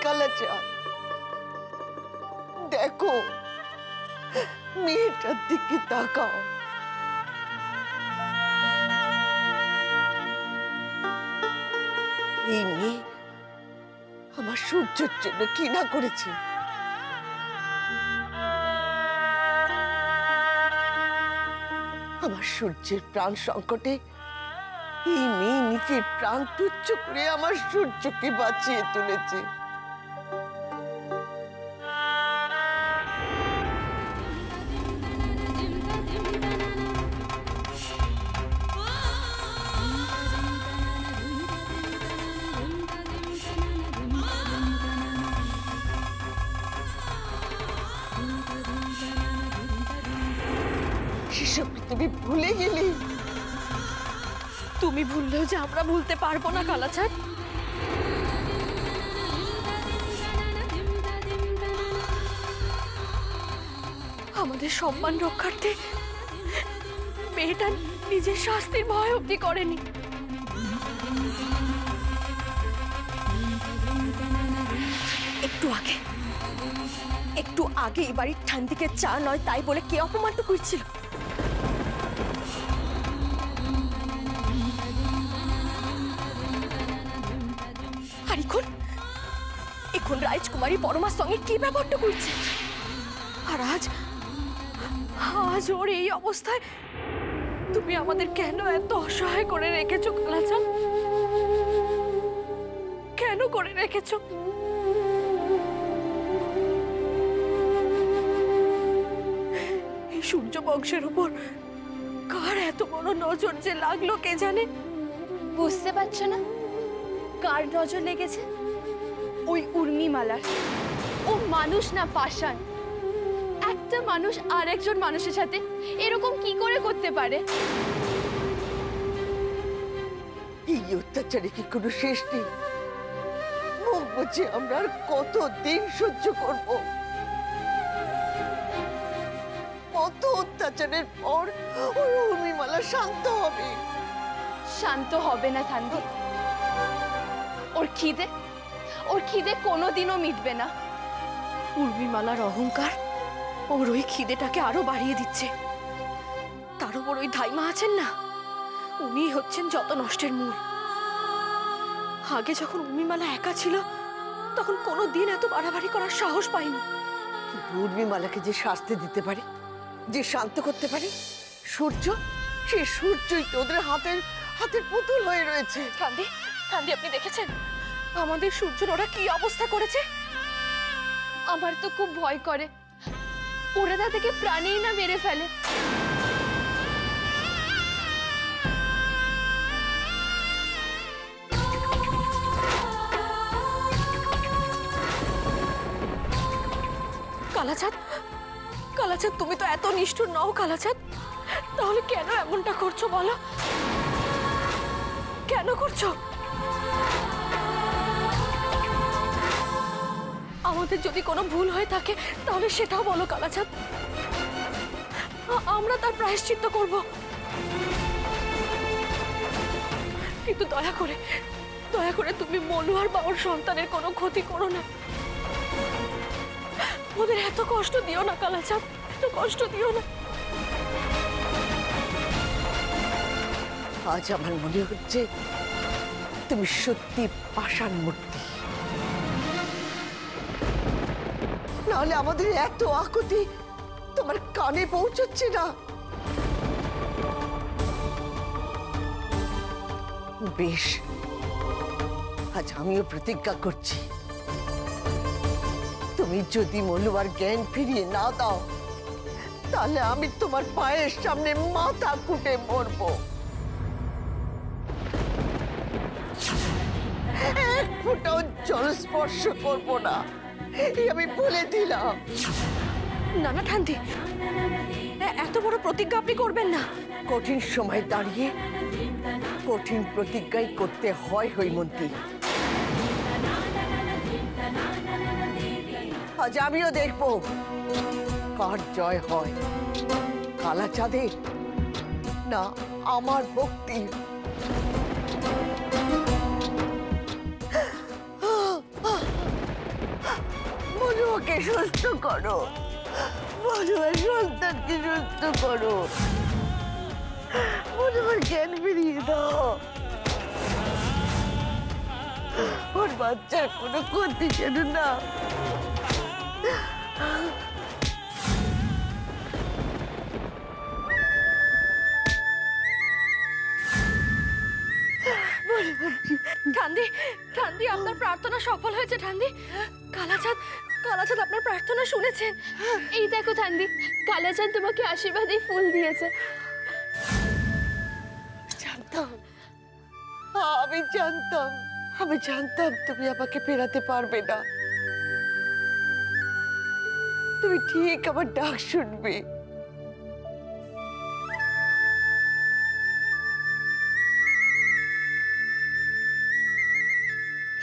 কালাচাঁদ, দেখো মেয়েটার দিকে তাকাও। এই মেয়ে আমার সূর্যের জন্য কি না করেছে। আমার সূর্যের প্রাণ সংকটে এই মেয়ে নিজের প্রাণ তুচ্ছ করে আমার সূর্যকে বাঁচিয়ে তুলেছে। সেসব তুমি ভুলে গেলে। তুমি ভুললেও যে আমরা ভুলতে পারবো না কালাচাঁদ। আমাদের সম্মান রক্ষার্থে মেয়েটা নিজের শাস্তির ভয় অবধি করেনি। একটু আগে এই বাড়ির ঠান্দিকে চা নয় তাই বলে কে অপমান করছিল। আর এখন রাজকুমারী পরমার সঙ্গে কি ব্যাপারটা করছে? আর আজ ওর এই অবস্থায় তুমি আমাদের কেন এত অসহায় করে রেখেছো কালাচাঁদ? কেন করে রেখেছো? এই সূর্য বংশের উপর কার এত বড় নজর যে লাগলো কে জানে? বুঝতে পারছো না কার নজর লেগেছে? ওই উর্মিমালার। ও মানুষ না পাষাণ। একটা মানুষ আর একজন মানুষের সাথে এরকম কি করে করতে পারে? এই অত্যাচারে কি কোনো শেষ নেই? মুখ বুঝে আমরা আর কতদিন সহ্য করব? কত অত্যাচারের পর উর্মিমালা শান্ত হবে? শান্ত হবে না ঠান্দি। ওর খিদে কোনোদিনও মিটবে না। উর্মিমালার অহংকার ওর ওই খিদেটাকে আরো বাড়িয়ে দিচ্ছে। তার উপর ওই ধাইমা আছেন না, উনি হচ্ছেন যত নষ্টের মূল। আগে যখন উর্মিমালা একা ছিল তখন কোনোদিন এত বাড়াবাড়ি করার সাহস পাইনি। কিন্তু উর্মিমালাকে যে শাস্তি দিতে পারে, যে শান্ত করতে পারে, সূর্য, সে সূর্যই তো ওদের হাতের পুতুল হয়ে রয়েছে। ঠান্দি আপনি দেখেছেন আমাদের সূর্যর ওরা কি অবস্থা করেছে? আমার তো খুব ভয় করে ওরা তাদেরকে প্রাণেই না মেরে ফেলে। কালাচাঁদ তুমি তো এত নিষ্ঠুর নও কালাচাঁদ। তাহলে কেন এমনটা করছো বলো? কেন করছো? আমাদের যদি কোনো ভুল হয়ে থাকে তাহলে সেটাও বলো কালাচাঁদ, আমরা তার প্রায়শ্চিত্ত করব। কিন্তু দয়া করে তুমি মনুয়ার বা ওর সন্তানের কোনো ক্ষতি করো না। ওদের এত কষ্ট দিও না কালাচাঁদ, এত কষ্ট দিও না। আজ আমার মনে হচ্ছে তুমি সত্যি পাষাণ মূর্তি। নাহলে আমাদের এত আকুতি তোমার কানে পৌঁছচ্ছে না। বেশ, আজ আমিও প্রতিজ্ঞা করছি, তুমি যদি মনুয়ার জ্ঞান ফিরিয়ে না দাও তাহলে আমি তোমার পায়ের সামনে মাথা কুটে মরবো। এক ফোঁটাও জল স্পর্শ করবো না, এই আমি বলে দিলাম। না না ঠান্দি, এত বড় প্রতিজ্ঞা আপনি করবেন না। কঠিন সময় দাঁড়িয়ে কঠিন প্রতিজ্ঞাই করতে হয় হৈমন্তী। আজ আমিও দেখবো কার জয় হয়, কালাচাঁদের না আমার ভক্তি। ওকে সুস্থ করো, মনোয়ার সন্তানকে সুস্থ করো, মনোয়ার জ্ঞান ফিরিয়ে দাও। ওর বাচ্চার কোনো ক্ষতি যেন না। ঠান্দি, ঠান্দি, আপনার প্রার্থনা সফল হয়েছে। ঠান্দি, কালাচাঁদ, কালাচাঁদ আপনার প্রার্থনা শুনেছেন। এই দেখো ঠান্দি, কালাচাঁদ তোমাকে আশীর্বাদী ফুল দিয়েছে। জানতাম, আমি জানতাম, আমি জানতাম তুমি আমাকে ফেরাতে পারবে না। তুমি ঠিক আমার ডাক শুনবে।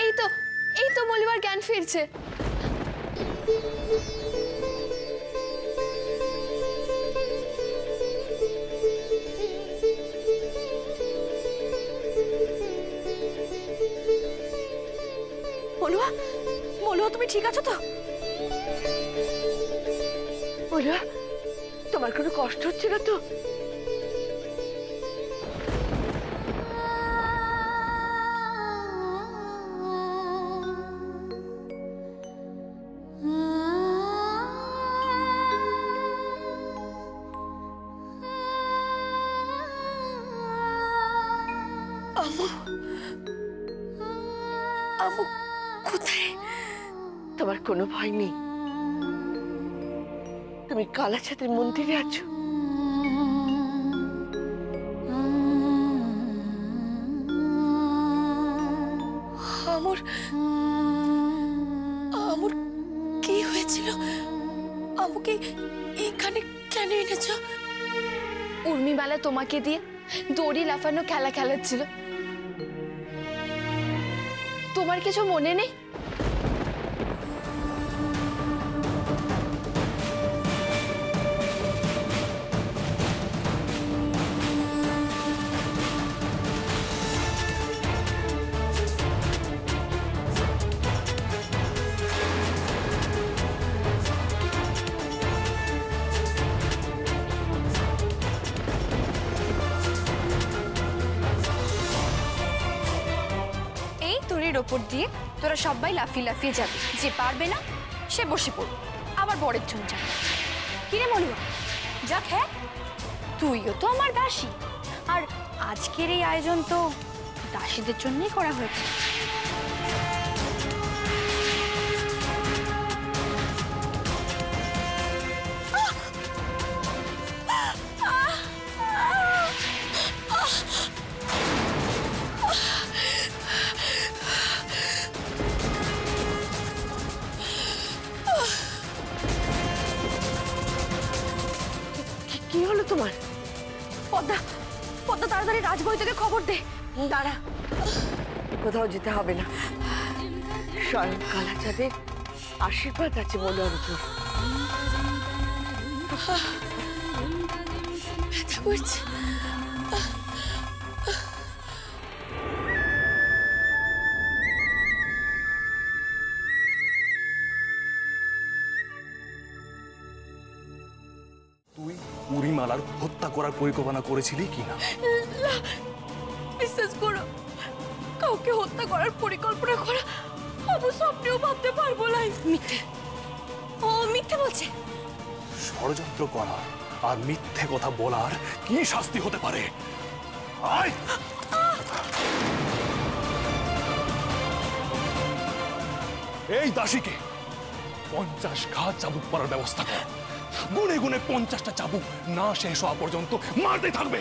এই তো, এই তো মলিবার জ্ঞান ফিরছে। মলুয়া, মলুয়া, তুমি ঠিক আছো তো? মলুয়া, তোমার কোনো কষ্ট হচ্ছে না তো? আমু, আমু কোথায়? তোমার কোনো ভয় নেই, তুমি কালাচাঁদের মন্দিরে আছো। আমুর, আমুর কি হয়েছিল? আমুকে এখানে কেন এনেছো? উর্মিমালা তোমাকে দিয়ে দড়ি লাফানো খেলা খেলাচ্ছিল। তোমার কিছু মনে নেই? ওপর দিয়ে তোরা সবাই লাফিয়ে লাফিয়ে যাবে। যে পারবে না সে বসে পড়বে, আবার বরের জন্য যাবে। কিরে মলুয়া, যা খেয়ে, তুইও তো আমার দাসী, আর আজকের এই আয়োজন তো দাসীদের জন্যই করা হয়েছে। কি হলো তোমার? পদ্মা, পদ্মা, তাড়াতাড়ি রাজবই থেকে খবর দে। দাঁড়া, কোথাও যেতে হবে না, স্বয়ং কালাচাঁদের আশীর্বাদ আছে মনোয়ার উপর। ব্যথা করছে। তুই উর্মিমালার হত্যা করার পরিকল্পনা করেছিলি কিনা? বিশ্বাস করো, কাউকে হত্যা করার পরিকল্পনা করা আমি স্বপ্নেও ভাবতে পারবো না। মিথ্যে, ও মিথ্যে বলছে। ষড়যন্ত্র করার আর মিথ্যে কথা বলার কি শাস্তি হতে পারে? আয়! এই দাসীকে 50 ঘা চাবুক পরার ব্যবস্থা কর। গুনে গুনে 50টা চাবুক না শেষ হওয়া পর্যন্ত মারতে থাকবে।